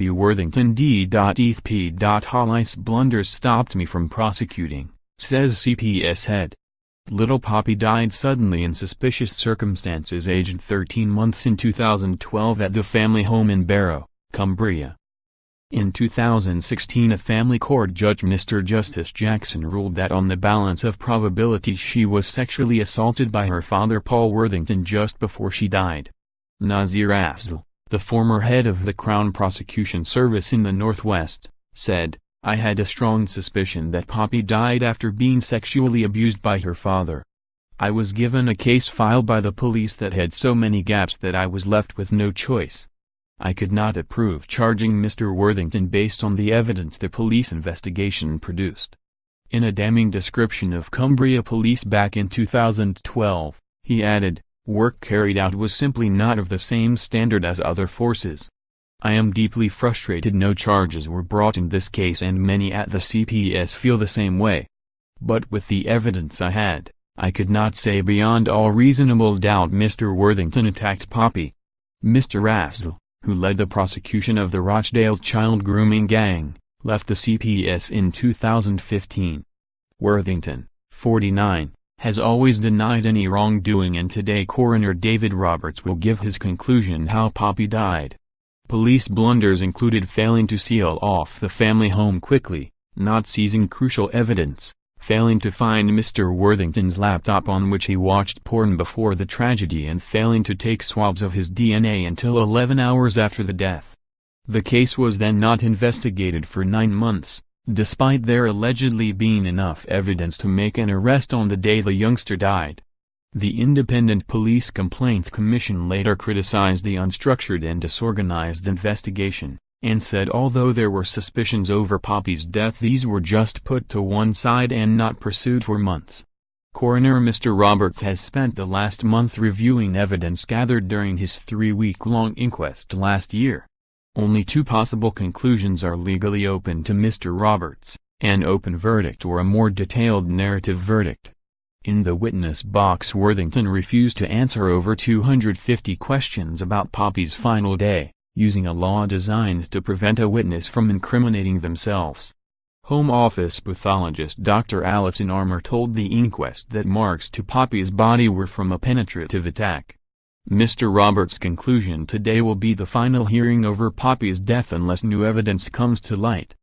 Poppi Worthington d.eath P.olice blunders stopped me from prosecuting, says CPS head. Little Poppi died suddenly in suspicious circumstances aged 13 months in 2012 at the family home in Barrow, Cumbria. In 2016 a family court judge Mr. Justice Jackson ruled that on the balance of probability she was sexually assaulted by her father Paul Worthington just before she died. Nazir Afzal, the former head of the Crown Prosecution Service in the Northwest, said, "I had a strong suspicion that Poppi died after being sexually abused by her father. I was given a case file by the police that had so many gaps that I was left with no choice. I could not approve charging Mr. Worthington based on the evidence the police investigation produced." In a damning description of Cumbria police back in 2012, he added, "Work carried out was simply not of the same standard as other forces. I am deeply frustrated no charges were brought in this case and many at the CPS feel the same way. But with the evidence I had, I could not say beyond all reasonable doubt Mr. Worthington attacked Poppi." Mr. Afzal, who led the prosecution of the Rochdale child grooming gang, left the CPS in 2015. Worthington, 49, has always denied any wrongdoing, and today Coroner David Roberts will give his conclusion how Poppi died. Police blunders included failing to seal off the family home quickly, not seizing crucial evidence, failing to find Mr. Worthington's laptop on which he watched porn before the tragedy, and failing to take swabs of his DNA until 11 hours after the death. The case was then not investigated for 9 months, despite there allegedly being enough evidence to make an arrest on the day the youngster died. The Independent Police Complaints Commission later criticized the unstructured and disorganized investigation, and said although there were suspicions over Poppi's death, these were just put to one side and not pursued for months. Coroner Mr. Roberts has spent the last month reviewing evidence gathered during his 3-week-long inquest last year. Only 2 possible conclusions are legally open to Mr. Roberts: an open verdict or a more detailed narrative verdict. In the witness box, Worthington refused to answer over 250 questions about Poppi's final day, using a law designed to prevent a witness from incriminating themselves. Home Office pathologist Dr. Alison Armour told the inquest that marks to Poppi's body were from a penetrative attack. Mr. Roberts' conclusion today will be the final hearing over Poppi's death unless new evidence comes to light.